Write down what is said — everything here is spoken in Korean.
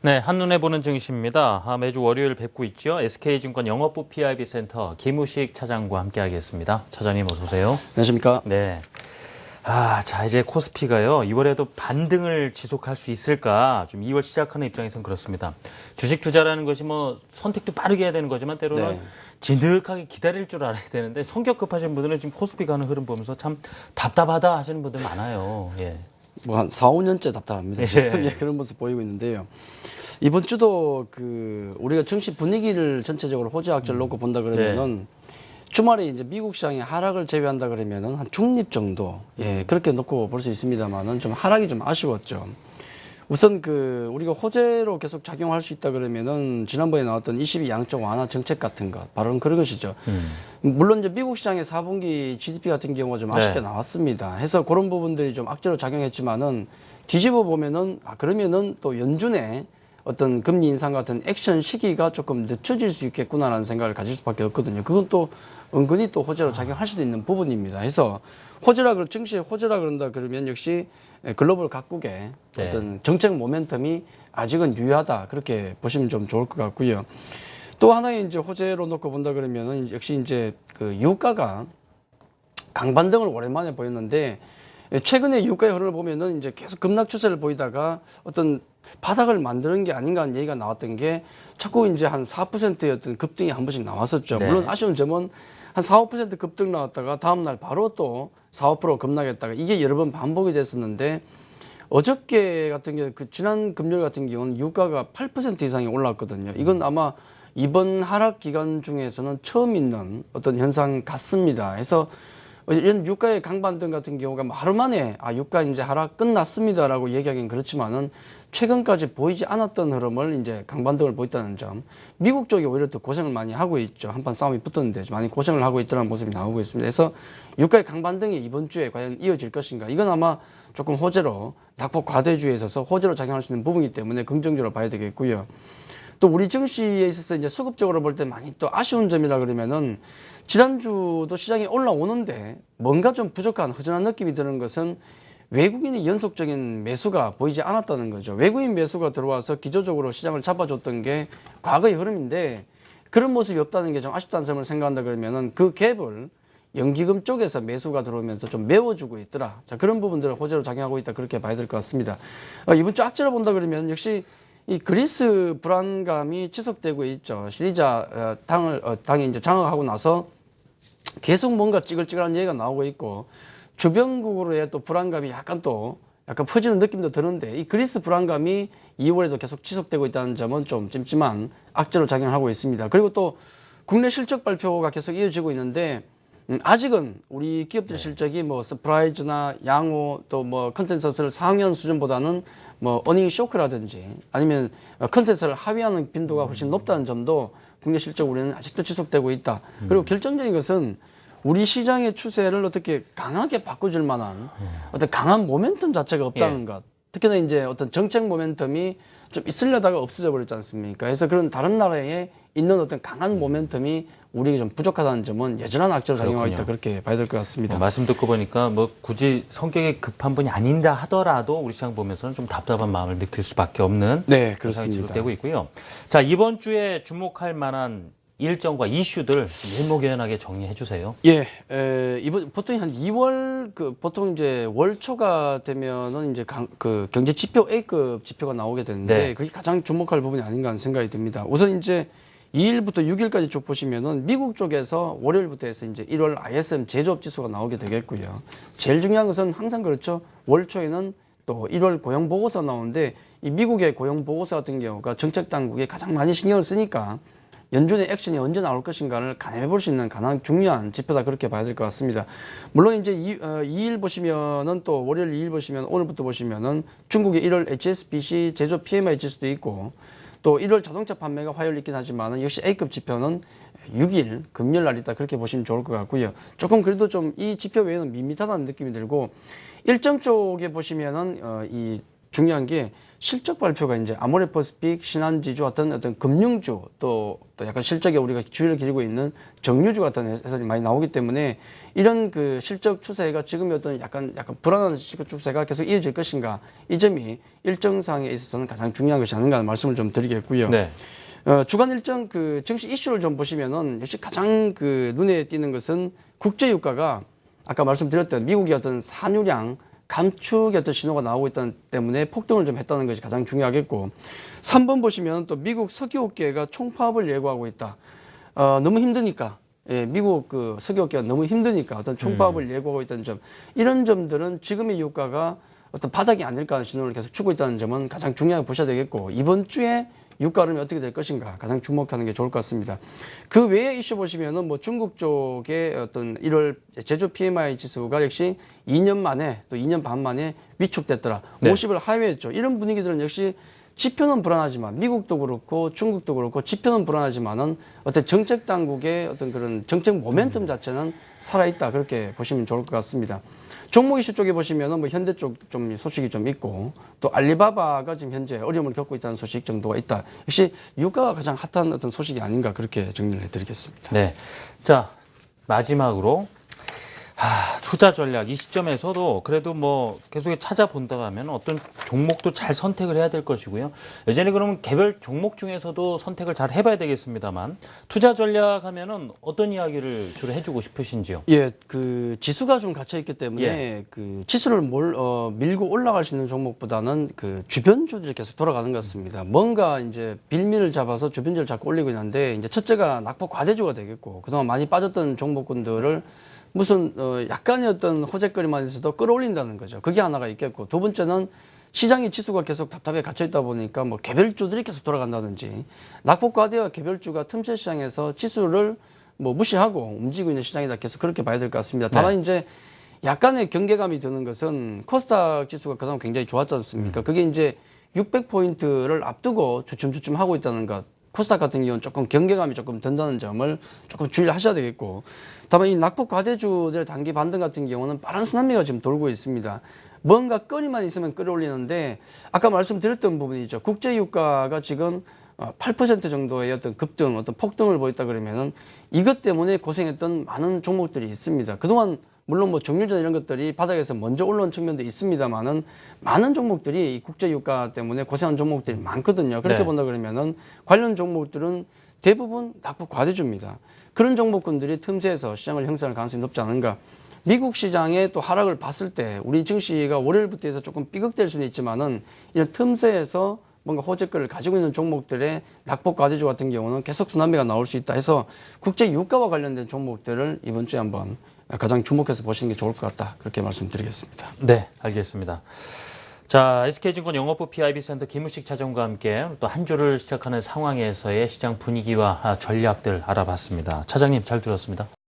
네, 한눈에 보는 증시입니다. 매주 월요일 뵙고 있죠. SK증권 영업부 PIB 센터 김우식 차장과 함께하겠습니다. 차장님 어서 오세요. 안녕하십니까? 네. 자, 이제 코스피가요, 2월에도 반등을 지속할 수 있을까? 좀 2월 시작하는 입장에선 그렇습니다. 주식 투자라는 것이 뭐 선택도 빠르게 해야 되는 거지만 때로는 네. 진득하게 기다릴 줄 알아야 되는데 성격 급하신 분들은 지금 코스피 가는 흐름 보면서 참 답답하다 하시는 분들 많아요. 예. 뭐 한 4, 5년째 답답합니다. 지금 예, 그런 모습 보이고 있는데요. 이번 주도 우리가 증시 분위기를 전체적으로 호재학절 놓고 본다 그러면은 주말에 이제 미국 시장이 하락을 제외한다 그러면은 한 중립 정도, 예, 그렇게 놓고 볼 수 있습니다만은 좀 하락이 좀 아쉬웠죠. 우선 우리가 호재로 계속 작용할 수 있다 그러면은 지난번에 나왔던 22 양적 완화 정책 같은 것, 바로 그런 것이죠. 물론 이제 미국 시장의 4분기 GDP 같은 경우가 좀 아쉽게 나왔습니다. 해서 그런 부분들이 좀 악재로 작용했지만은 뒤집어 보면은 그러면은 또 연준의 어떤 금리 인상 같은 액션 시기가 조금 늦춰질 수 있겠구나라는 생각을 가질 수밖에 없거든요. 그건 또 은근히 또 호재로 작용할 수도 있는 부분입니다. 해서 증시의 호재라 그런다 그러면 역시 글로벌 각국의 어떤 정책 모멘텀이 아직은 유효하다, 그렇게 보시면 좀 좋을 것 같고요. 또 하나의 이제 호재로 놓고 본다 그러면은 역시 이제 유가가 강반등을 오랜만에 보였는데, 최근에 유가의 흐름을 보면은 이제 계속 급락 추세를 보이다가 어떤 바닥을 만드는 게 아닌가 하는 얘기가 나왔던 게 자꾸 이제 한 4%의 어떤 급등이 한 번씩 나왔었죠. 물론 아쉬운 점은 한 4, 5% 급등 나왔다가 다음날 바로 또 4, 5% 급락했다가 이게 여러 번 반복이 됐었는데, 어저께 같은 경우 지난 금요일 같은 경우는 유가가 8% 이상이 올랐거든요. 이건 아마 이번 하락 기간 중에서는 처음 있는 어떤 현상 같습니다. 해서 이런 유가의 강반등 같은 경우가 하루 만에 유가 이제 하락 끝났습니다라고 얘기하기는 그렇지만은 최근까지 보이지 않았던 흐름을 이제 강반등을 보였다는 점. 미국 쪽이 오히려 더 고생을 많이 하고 있죠. 한판 싸움이 붙었는데 많이 고생을 하고 있다는 모습이 나오고 있습니다. 그래서 유가의 강반등이 이번 주에 과연 이어질 것인가? 이건 아마 조금 호재로, 낙폭 과대주의에 있어서 호재로 작용할 수 있는 부분이기 때문에 긍정적으로 봐야 되겠고요. 또 우리 증시에 있어서 이제 수급적으로 볼 때 많이 또 아쉬운 점이라 그러면은, 지난주도 시장이 올라오는데 뭔가 좀 부족한 허전한 느낌이 드는 것은 외국인의 연속적인 매수가 보이지 않았다는 거죠. 외국인 매수가 들어와서 기조적으로 시장을 잡아줬던 게 과거의 흐름인데, 그런 모습이 없다는 게 좀 아쉽다는 점을 생각한다 그러면은 그 갭을 연기금 쪽에서 매수가 들어오면서 좀 메워주고 있더라. 자, 그런 부분들을 호재로 작용하고 있다, 그렇게 봐야 될 것 같습니다. 이번 주 악재로 본다 그러면 역시 이 그리스 불안감이 지속되고 있죠. 시리자 당이 이제 장악하고 나서 계속 뭔가 찌글찌글한 얘기가 나오고 있고, 주변국으로의 또 불안감이 약간 퍼지는 느낌도 드는데, 이 그리스 불안감이 2월에도 계속 지속되고 있다는 점은 좀 찜찜한 악재로 작용하고 있습니다. 그리고 또 국내 실적 발표가 계속 이어지고 있는데, 아직은 우리 기업들 실적이 뭐 서프라이즈나 양호 또 뭐 컨센서스를 상회하는 수준보다는 뭐 어닝 쇼크라든지 아니면 컨센서스를 하회하는 빈도가 훨씬 높다는 점도 국내 실적 우리는 아직도 지속되고 있다. 그리고 결정적인 것은 우리 시장의 추세를 어떻게 강하게 바꿔줄 만한 어떤 강한 모멘텀 자체가 없다는 것. 특히나 이제 어떤 정책 모멘텀이 좀 있으려다가 없어져 버렸지 않습니까? 그래서 그런 다른 나라에 있는 어떤 강한 모멘텀이 우리에게 좀 부족하다는 점은 여전한 악재로 작용하고 있다, 그렇게 봐야 될 것 같습니다. 말씀 듣고 보니까 뭐 굳이 성격이 급한 분이 아닌다 하더라도 우리 시장 보면서는 좀 답답한 마음을 느낄 수밖에 없는 현상이 지속되고 있고요. 자, 이번 주에 주목할 만한 일정과 이슈들 일목요연하게 정리해 주세요. 이번 보통 한 2월 보통 이제 월 초가 되면은 이제 경제 지표 A급 지표가 나오게 되는데 그게 가장 주목할 부분이 아닌가 하는 생각이 듭니다. 우선 이제 2일부터 6일까지 쭉 보시면은 미국 쪽에서 월요일부터 해서 이제 1월 ISM 제조업 지수가 나오게 되겠고요. 제일 중요한 것은 항상 그렇죠. 월 초에는 또 1월 고용 보고서 나오는데, 이 미국의 고용 보고서 같은 경우가 정책 당국에 가장 많이 신경을 쓰니까 연준의 액션이 언제 나올 것인가를 가늠해 볼 수 있는 가장 중요한 지표다, 그렇게 봐야 될 것 같습니다. 물론 이제 2일 보시면은, 또 월요일 2일 보시면, 오늘부터 보시면은 중국의 1월 HSBC 제조 PMI 지수도 있고, 또 1월 자동차 판매가 화요일 있긴 하지만 역시 A급 지표는 6일 금요일 날 있다, 그렇게 보시면 좋을 것 같고요. 조금 그래도 좀 이 지표 외에는 밋밋하다는 느낌이 들고, 일정 쪽에 보시면은 이 중요한 게 실적 발표가 이제 아모레퍼시픽, 신한지주 어떤 금융주 또 약간 실적에 우리가 주의를 기울이고 있는 정유주 같은 회사들이 많이 나오기 때문에 이런 그 실적 추세가 지금의 어떤 약간 불안한 실적 추세가 계속 이어질 것인가, 이 점이 일정상에 있어서는 가장 중요한 것이 아닌가 하는 말씀을 좀 드리겠고요. 네. 주간 일정 그 증시 이슈를 좀 보시면은 역시 가장 그 눈에 띄는 것은 국제 유가가 아까 말씀드렸던 미국의 어떤 산유량 감축의 어떤 신호가 나오고 있다는 때문에 폭등을 좀 했다는 것이 가장 중요하겠고, 3번 보시면 또 미국 석유업계가 총파업을 예고하고 있다. 너무 힘드니까. 예, 미국 그 석유업계가 너무 힘드니까 어떤 총파업을 예고하고 있다는 점, 이런 점들은 지금의 유가가 어떤 바닥이 아닐까 하는 신호를 계속 주고 있다는 점은 가장 중요하게 보셔야 되겠고, 이번 주에 유가 흐름이 어떻게 될 것인가 가장 주목하는 게 좋을 것 같습니다. 그 외에 이슈 보시면은 뭐 중국 쪽의 어떤 1월 제조 PMI 지수가 역시 2년 만에 또 2년 반 만에 위축됐더라. 네. 50을 하회했죠. 이런 분위기들은 역시 지표는 불안하지만, 미국도 그렇고 중국도 그렇고 지표는 불안하지만은 어떤 정책 당국의 어떤 그런 정책 모멘텀 자체는 살아있다, 그렇게 보시면 좋을 것 같습니다. 종목 이슈 쪽에 보시면은 뭐 현대 쪽 좀 소식이 좀 있고, 또 알리바바가 지금 현재 어려움을 겪고 있다는 소식 정도가 있다. 역시 유가가 가장 핫한 어떤 소식이 아닌가, 그렇게 정리를 해드리겠습니다. 네. 자, 마지막으로 투자 전략, 이 시점에서도 그래도 뭐 계속 찾아본다고 하면 어떤 종목도 잘 선택을 해야 될 것이고요. 예전에 그러면 개별 종목 중에서도 선택을 잘 해봐야 되겠습니다만, 투자 전략 하면은 어떤 이야기를 주로 해주고 싶으신지요? 예, 그 지수가 좀 갇혀 있기 때문에 그 지수를 밀고 올라갈 수 있는 종목보다는 그 주변주들이 계속 돌아가는 것 같습니다. 뭔가 이제 빌미를 잡아서 주변주를 자꾸 올리고 있는데, 이제 첫째가 낙폭 과대주가 되겠고, 그동안 많이 빠졌던 종목군들을 무슨 약간의 어떤 호재거리만 있어도 끌어올린다는 거죠. 그게 하나가 있겠고, 두 번째는 시장의 지수가 계속 답답해 갇혀 있다 보니까 뭐 개별주들이 계속 돌아간다든지, 낙폭 과대와 개별주가 틈새 시장에서 지수를 뭐 무시하고 움직이고 있는 시장이다, 계속 그렇게 봐야 될 것 같습니다. 다만 네. 이제 약간의 경계감이 드는 것은 코스닥 지수가 그동안 굉장히 좋았지 않습니까? 그게 이제 600포인트를 앞두고 주춤주춤 하고 있다는 것, 코스닥 같은 경우는 조금 경계감이 조금 든다는 점을 조금 주의를 하셔야 되겠고, 다만 이 낙폭 과대주들의 단기 반등 같은 경우는 빠른 순환매가 지금 돌고 있습니다. 뭔가 거리만 있으면 끌어올리는데, 아까 말씀드렸던 부분이죠. 국제 유가가 지금 8% 정도의 어떤 급등, 어떤 폭등을 보였다 그러면은 이것 때문에 고생했던 많은 종목들이 있습니다. 그동안 물론 뭐 정유전 이런 것들이 바닥에서 먼저 올라온 측면도 있습니다만은, 많은 종목들이 이 국제 유가 때문에 고생한 종목들이 많거든요. 그렇게 본다 그러면은 관련 종목들은 대부분 낙폭 과대주입니다. 그런 종목군들이 틈새에서 시장을 형성할 가능성이 높지 않은가. 미국 시장의 또 하락을 봤을 때 우리 증시가 월요일부터 해서 조금 삐걱될 수는 있지만은, 이런 틈새에서 뭔가 호재거리를 가지고 있는 종목들의 낙폭 과대주 같은 경우는 계속 순환매가 나올 수 있다 해서, 국제 유가와 관련된 종목들을 이번 주에 한번 가장 주목해서 보시는 게 좋을 것 같다, 그렇게 말씀드리겠습니다. 네, 알겠습니다. 자, SK증권 영업부 PIB센터 김우식 차장과 함께 또 한 주를 시작하는 상황에서의 시장 분위기와 전략들 알아봤습니다. 차장님, 잘 들었습니다.